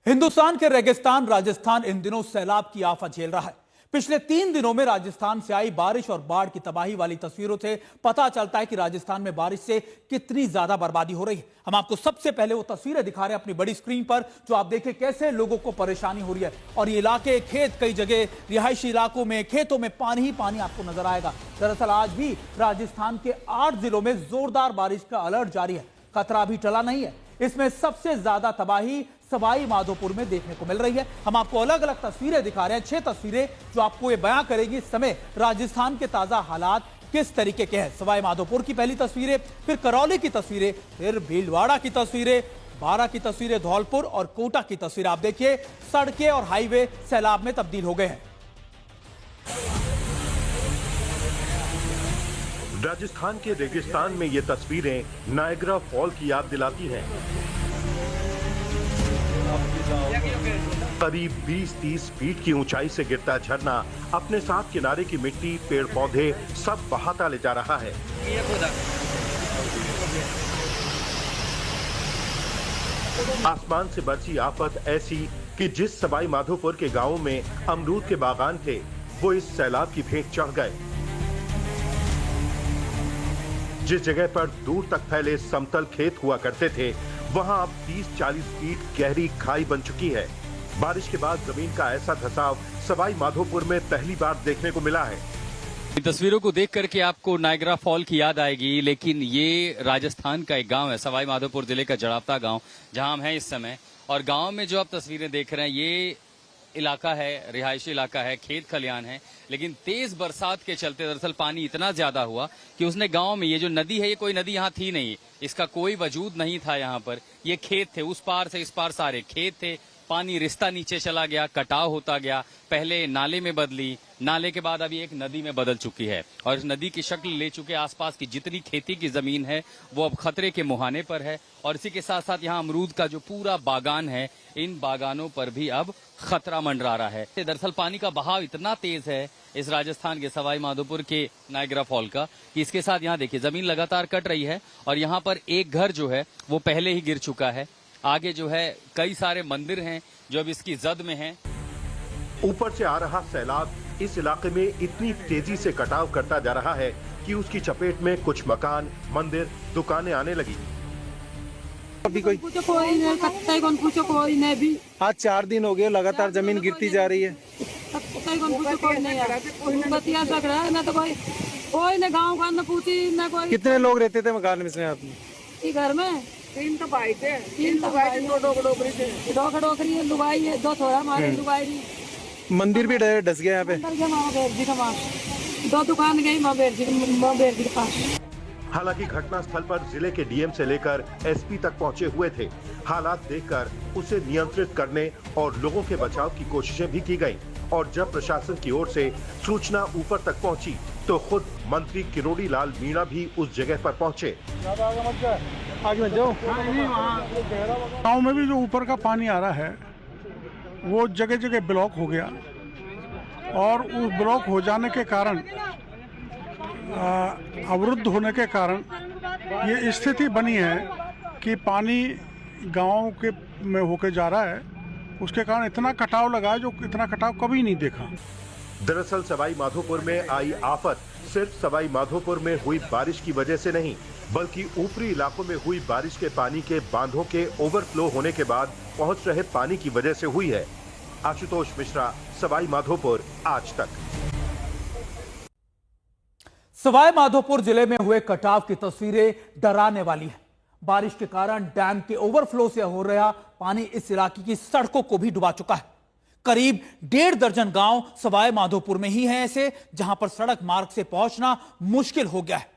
हिंदुस्तान के रेगिस्तान राजस्थान इन दिनों सैलाब की आफत झेल रहा है। पिछले 3 दिनों में राजस्थान से आई बारिश और बाढ़ की तबाही वाली तस्वीरों से पता चलता है कि राजस्थान में बारिश से कितनी ज्यादा बर्बादी हो रही है। हम आपको सबसे पहले वो तस्वीरें दिखा रहे हैं अपनी बड़ी स्क्रीन पर, जो आप देखें कैसे लोगों को परेशानी हो रही है। और ये इलाके, खेत, कई जगह रिहायशी इलाकों में, खेतों में पानी ही पानी आपको नजर आएगा। दरअसल आज भी राजस्थान के 8 जिलों में जोरदार बारिश का अलर्ट जारी है। खतरा अभी टला नहीं है। इसमें सबसे ज्यादा तबाही सवाई माधोपुर में देखने को मिल रही है। हम आपको अलग अलग तस्वीरें दिखा रहे हैं, 6 तस्वीरें जो आपको ये बयां करेगी इस समय राजस्थान के ताजा हालात किस तरीके के हैं। सवाई माधोपुर की पहली तस्वीरें, फिर करौली की तस्वीरें, फिर भीलवाड़ा की तस्वीरें, बारां की तस्वीरें, धौलपुर और कोटा की तस्वीरें। आप देखिए सड़कें और हाईवे सैलाब में तब्दील हो गए हैं। राजस्थान के रेगिस्तान में ये तस्वीरें नायग्रा फॉल की याद दिलाती हैं। करीब 20-30 फीट की ऊंचाई से गिरता झरना अपने साथ किनारे की मिट्टी, पेड़ पौधे सब बहाता ले जा रहा है। आसमान से बरसी आफत ऐसी कि जिस सवाई माधोपुर के गांवों में अमरूद के बागान थे, वो इस सैलाब की भेंट चढ़ गए। जिस जगह पर दूर तक फैले समतल खेत हुआ करते थे, वहां अब 30-40 फीट गहरी खाई बन चुकी है। बारिश के बाद जमीन का ऐसा धंसाव सवाई माधोपुर में पहली बार देखने को मिला है। तस्वीरों को देख करके आपको नायग्रा फॉल की याद आएगी, लेकिन ये राजस्थान का एक गांव है, सवाई माधोपुर जिले का जड़ावता गांव, जहां हम हैं इस समय। और गांव में जो आप तस्वीरें देख रहे हैं, ये इलाका है, रिहायशी इलाका है, खेत खलियान है। लेकिन तेज बरसात के चलते दरअसल पानी इतना ज्यादा हुआ कि उसने गांव में, ये जो नदी है, ये कोई नदी यहाँ थी नहीं, इसका कोई वजूद नहीं था यहाँ पर। ये खेत थे, उस पार से इस पार सारे खेत थे। पानी रिश्ता नीचे चला गया, कटाव होता गया, पहले नाले में बदली, नाले के बाद अभी एक नदी में बदल चुकी है। और इस नदी की शक्ल ले चुके आसपास की जितनी खेती की जमीन है वो अब खतरे के मुहाने पर है। और इसी के साथ साथ यहाँ अमरूद का जो पूरा बागान है, इन बागानों पर भी अब खतरा मंडरा रहा है। दरअसल पानी का बहाव इतना तेज है इस राजस्थान के सवाई माधोपुर के नायग्रा फॉल का, कि इसके साथ यहाँ देखिए जमीन लगातार कट रही है। और यहाँ पर एक घर जो है वो पहले ही गिर चुका है। आगे जो है कई सारे मंदिर हैं जो अब इसकी जद में हैं। ऊपर से आ रहा सैलाब इस इलाके में इतनी तेजी से कटाव करता जा रहा है कि उसकी चपेट में कुछ मकान, मंदिर, दुकानें आने लगी। अभी कोई नहीं भी। आज 4 दिन हो गए लगातार जमीन गिरती जा रही है। कितने लोग रहते थे मकान में इसमें आपने? घर में 3 तो भाई थे, 2 डोकरी थे, 2 डोकरी है, लुगाई है, 2 थोड़ा हमारे लुगाई। मंदिर भी डस गया यहाँ पे। 2 दुकान गई माँ बेर जी के पास। हालांकि घटनास्थल पर जिले के डीएम से लेकर एसपी तक पहुंचे हुए थे। हालात देखकर उसे नियंत्रित करने और लोगों के बचाव की कोशिशें भी की गईं। और जब प्रशासन की ओर से सूचना ऊपर तक पहुंची, तो खुद मंत्री किरोड़ी लाल मीणा भी उस जगह पर पहुंचे। गाँव में भी जो ऊपर का पानी आ रहा है वो जगह जगह ब्लॉक हो गया, और उस ब्लॉक हो जाने के कारण, अवरुद्ध होने के कारण ये स्थिति बनी है कि पानी गाँव के में होके जा रहा है। उसके कारण इतना कटाव लगा है जो इतना कटाव कभी नहीं देखा। दरअसल सवाई माधोपुर में आई आफत सिर्फ सवाई माधोपुर में हुई बारिश की वजह से नहीं, बल्कि ऊपरी इलाकों में हुई बारिश के पानी के बांधों के ओवरफ्लो होने के बाद पहुंच रहे पानी की वजह से हुई है। आशुतोष मिश्रा, सवाई माधोपुर, आज तक। सवाई माधोपुर जिले में हुए कटाव की तस्वीरें डराने वाली है। बारिश के कारण डैम के ओवरफ्लो से हो रहा पानी इस इलाके की सड़कों को भी डुबा चुका है। करीब 1.5 दर्जन गांव सवाई माधोपुर में ही हैं ऐसे, जहां पर सड़क मार्ग से पहुंचना मुश्किल हो गया है।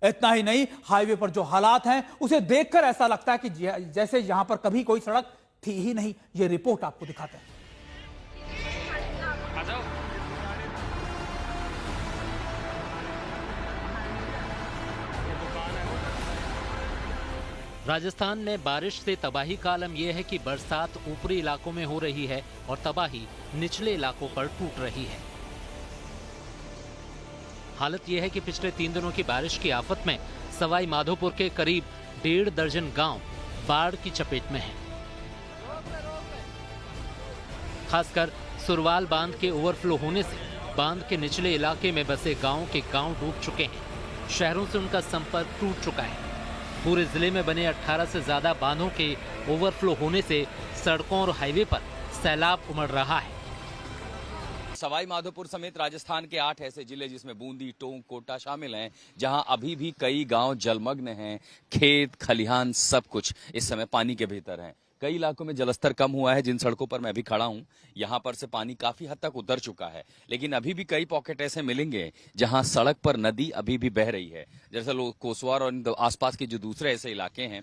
इतना ही नहीं, हाईवे पर जो हालात हैं उसे देखकर ऐसा लगता है कि जैसे यहां पर कभी कोई सड़क थी ही नहीं। यह रिपोर्ट आपको दिखाते हैं। राजस्थान में बारिश से तबाही का आलम यह है कि बरसात ऊपरी इलाकों में हो रही है और तबाही निचले इलाकों पर टूट रही है। हालत यह है कि पिछले 3 दिनों की बारिश की आफत में सवाई माधोपुर के करीब 1.5 दर्जन गांव बाढ़ की चपेट में हैं। खासकर सुरवाल बांध के ओवरफ्लो होने से बांध के निचले इलाके में बसे गांव के गांव डूब चुके हैं। शहरों से उनका संपर्क टूट चुका है। पूरे जिले में बने 18 से ज्यादा बांधों के ओवरफ्लो होने से सड़कों और हाईवे पर सैलाब उमड़ रहा है। सवाई माधोपुर समेत राजस्थान के 8 ऐसे जिले जिसमें बूंदी, टोंक, कोटा शामिल हैं, जहां अभी भी कई गांव जलमग्न हैं। खेत, खलिहान सब कुछ इस समय पानी के भीतर हैं। कई इलाकों में जलस्तर कम हुआ है। जिन सड़कों पर मैं अभी खड़ा हूं, यहां पर से पानी काफी हद तक उतर चुका है, लेकिन अभी भी कई पॉकेट ऐसे मिलेंगे जहां सड़क पर नदी अभी भी बह रही है। जैसे लोग कोसवार और आसपास के जो दूसरे ऐसे इलाके हैं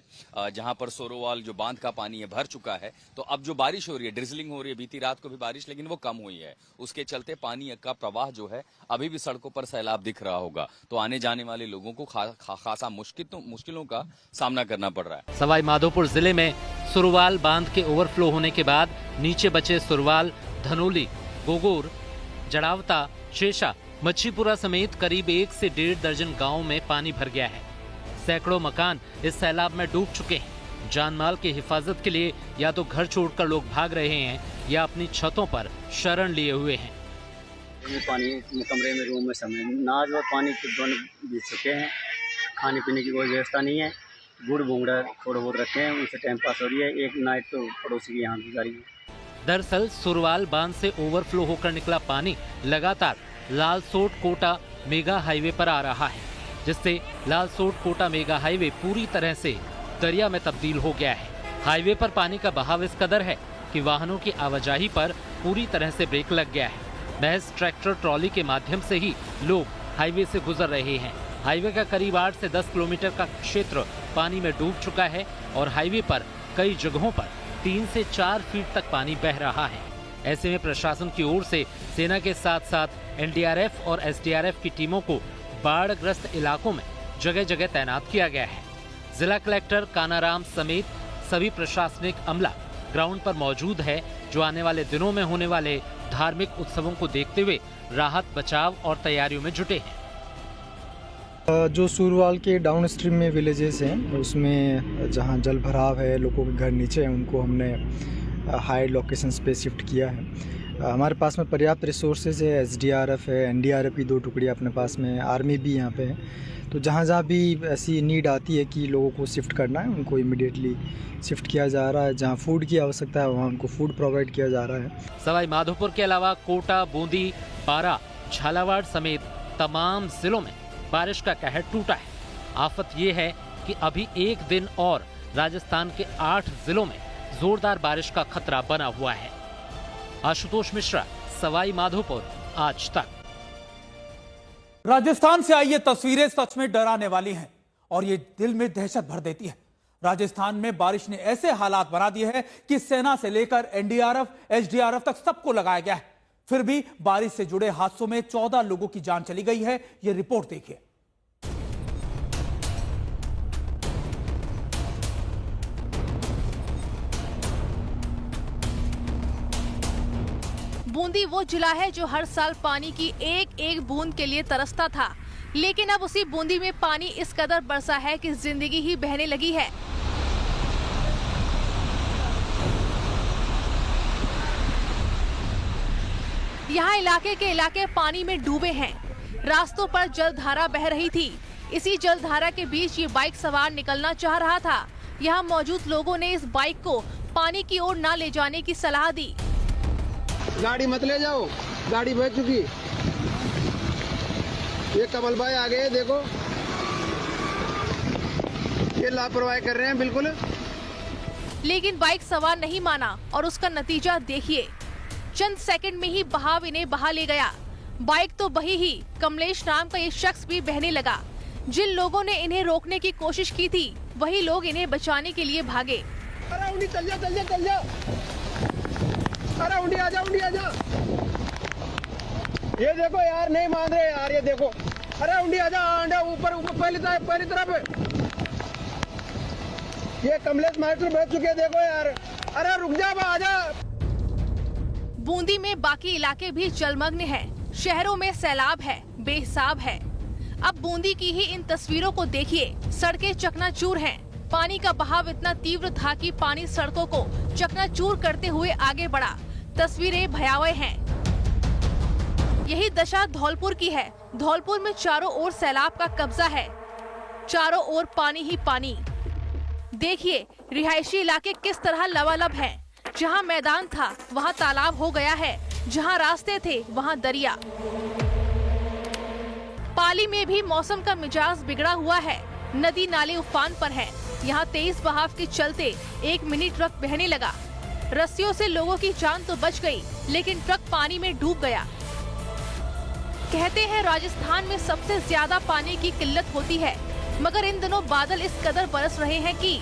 जहां पर सोरोवाल जो बांध का पानी है भर चुका है, तो अब जो बारिश हो रही है, ड्रिजलिंग हो रही है, बीती रात को भी बारिश, लेकिन वो कम हुई है। उसके चलते पानी का प्रवाह जो है अभी भी सड़कों पर सैलाब दिख रहा होगा, तो आने जाने वाले लोगों को खासा मुश्किलों का सामना करना पड़ रहा है। सवाई माधोपुर जिले में सुरवाल बांध के ओवरफ्लो होने के बाद नीचे बचे सुरवाल, धनोली, गोगोर, जड़ावता, शेषा, मच्छीपुरा समेत करीब 1 से 1.5 दर्जन गांवों में पानी भर गया है। सैकड़ों मकान इस सैलाब में डूब चुके हैं। जानमाल की हिफाजत के लिए या तो घर छोड़कर लोग भाग रहे हैं या अपनी छतों पर शरण लिए हुए हैं। पानी कमरे में, रूम में समय नाज और पानी के दोनों बीत चुके हैं। खाने पीने की कोई व्यवस्था नहीं है। गुड़ भूंगड़ा थोड़ा बहुत रखे हैं, उनसे टाइम पास हो रही है। एक नाइट तो पड़ोसी की यहाँ गुजारी है। दरअसल सुरवाल बांध से ओवरफ्लो होकर निकला पानी लगातार लालसोट कोटा मेगा हाईवे पर आ रहा है, जिससे लालसोट कोटा मेगा हाईवे पूरी तरह से दरिया में तब्दील हो गया है। हाईवे पर पानी का बहाव इस कदर है कि वाहनों की आवाजाही पर पूरी तरह से ब्रेक लग गया है। महज ट्रैक्टर ट्रॉली के माध्यम से ही लोग हाईवे से गुजर रहे हैं। हाईवे का करीब 8 से 10 किलोमीटर का क्षेत्र पानी में डूब चुका है और हाईवे पर कई जगहों पर 3 से 4 फीट तक पानी बह रहा है। ऐसे में प्रशासन की ओर से सेना के साथ साथ एनडीआरएफ और एसडीआरएफ की टीमों को बाढ़ग्रस्त इलाकों में जगह जगह तैनात किया गया है। जिला कलेक्टर कानाराम समेत सभी प्रशासनिक अमला ग्राउंड पर मौजूद है, जो आने वाले दिनों में होने वाले धार्मिक उत्सवों को देखते हुए राहत, बचाव और तैयारियों में जुटे हैं। जो सुरवाल के डाउन स्ट्रीम में विलेजेस हैं, उसमें जहां जल भराव है, लोगों के घर नीचे हैं, उनको हमने हाई लोकेशंस पे शिफ्ट किया है। हमारे पास में पर्याप्त रिसोर्सेज है। एसडीआरएफ है, एनडीआरएफ की 2 टुकड़ियाँ अपने पास में, आर्मी भी यहाँ पे है। तो जहाँ भी ऐसी नीड आती है कि लोगों को शिफ्ट करना है, उनको इमीडिएटली शिफ्ट किया जा रहा है। जहाँ फूड की आवश्यकता है, वहाँ उनको फूड प्रोवाइड किया जा रहा है। सवाई माधोपुर के अलावा कोटा, बूंदी, पारा, झालावाड़ समेत तमाम जिलों में बारिश का कहर टूटा है। आफत ये है कि अभी एक दिन और राजस्थान के 8 जिलों में जोरदार बारिश का खतरा बना हुआ है। आशुतोष मिश्रा, सवाई माधोपुर, आज तक। राजस्थान से आई ये तस्वीरें सच में डराने वाली हैं और ये दिल में दहशत भर देती है। राजस्थान में बारिश ने ऐसे हालात बना दिए हैं कि सेना से लेकर एनडीआरएफ, एसडीआरएफ तक सबको लगाया गया है। फिर भी बारिश से जुड़े हादसों में 14 लोगों की जान चली गई है। यह रिपोर्ट देखिए। बूंदी वो जिला है जो हर साल पानी की एक एक बूंद के लिए तरसता था, लेकिन अब उसी बूंदी में पानी इस कदर बरसा है कि जिंदगी ही बहने लगी है। यहाँ इलाके के इलाके पानी में डूबे हैं। रास्तों पर जलधारा बह रही थी। इसी जलधारा के बीच ये बाइक सवार निकलना चाह रहा था। यहाँ मौजूद लोगों ने इस बाइक को पानी की ओर न ले जाने की सलाह दी। गाड़ी मत ले जाओ, गाड़ी बह चुकी। ये कमल भाई आ गए, देखो ये लापरवाही कर रहे हैं बिल्कुल। लेकिन बाइक सवार नहीं माना और उसका नतीजा देखिए। चंद सेकंड में ही बहाव इन्हें बहा ले गया। बाइक तो बही ही, कमलेश नाम का ये शख्स भी बहने लगा। जिन लोगों ने इन्हें रोकने की कोशिश की थी, वही लोग इन्हें बचाने के लिए भागे। अरे उंडी चल जा, चल जा, चल जा। अरे उंडी आजा, उंडी आजा। ये देखो यार, नहीं मान रहे यार, ये देखो। अरे उंडी आजा, आंडा ऊपर ऊपर पहली तरफ। ये कमलेश मास्टर बैठ चुके, देखो यार। अरे रुक जा, आजा। बूंदी में बाकी इलाके भी जलमग्न हैं। शहरों में सैलाब है, बेहिसाब है। अब बूंदी की ही इन तस्वीरों को देखिए। सड़कें चकनाचूर हैं। पानी का बहाव इतना तीव्र था कि पानी सड़कों को चकनाचूर करते हुए आगे बढ़ा। तस्वीरें भयावह हैं। यही दशा धौलपुर की है। धौलपुर में चारों ओर सैलाब का कब्जा है, चारों ओर पानी ही पानी। देखिए रिहायशी इलाके किस तरह लबालब हैं। जहां मैदान था वहां तालाब हो गया है, जहां रास्ते थे वहां दरिया। पाली में भी मौसम का मिजाज बिगड़ा हुआ है। नदी नाले उफान पर है। यहाँ तेज बहाव के चलते 1 मिनी ट्रक बहने लगा। रस्सियों से लोगों की जान तो बच गई, लेकिन ट्रक पानी में डूब गया। कहते हैं राजस्थान में सबसे ज्यादा पानी की किल्लत होती है, मगर इन दिनों बादल इस कदर बरस रहे हैं कि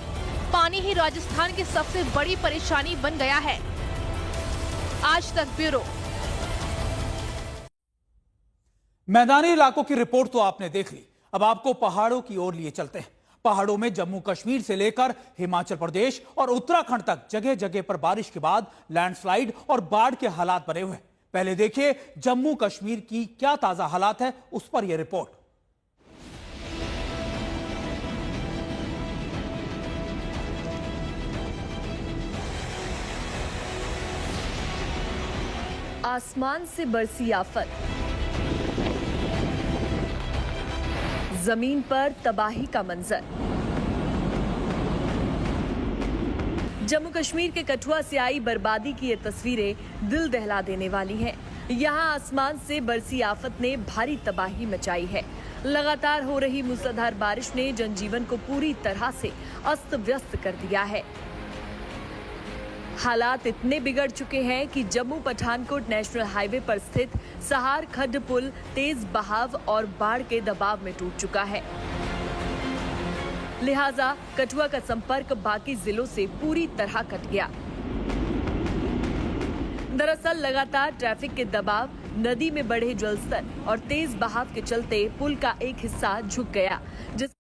पानी ही राजस्थान की सबसे बड़ी परेशानी बन गया है। आज तक ब्यूरो। मैदानी इलाकों की रिपोर्ट तो आपने देख ली, अब आपको पहाड़ों की ओर लिए चलते हैं। पहाड़ों में जम्मू कश्मीर से लेकर हिमाचल प्रदेश और उत्तराखंड तक जगह जगह पर बारिश के बाद लैंडस्लाइड और बाढ़ के हालात बने हुए हैं। पहले देखिए जम्मू कश्मीर की क्या ताजा हालात है, उस पर यह रिपोर्ट। आसमान से बरसी आफत, जमीन पर तबाही का मंजर। जम्मू कश्मीर के कठुआ से आई बर्बादी की ये तस्वीरें दिल दहला देने वाली हैं। यहाँ आसमान से बरसी आफत ने भारी तबाही मचाई है। लगातार हो रही मूसलाधार बारिश ने जनजीवन को पूरी तरह से अस्त व्यस्त कर दिया है। हालात इतने बिगड़ चुके हैं कि जम्मू पठानकोट नेशनल हाईवे पर स्थित सहार खड्ड पुल तेज बहाव और बाढ़ के दबाव में टूट चुका है। लिहाजा कठुआ का संपर्क बाकी जिलों से पूरी तरह कट गया। दरअसल लगातार ट्रैफिक के दबाव, नदी में बढ़े जलस्तर और तेज बहाव के चलते पुल का एक हिस्सा झुक गया, जिस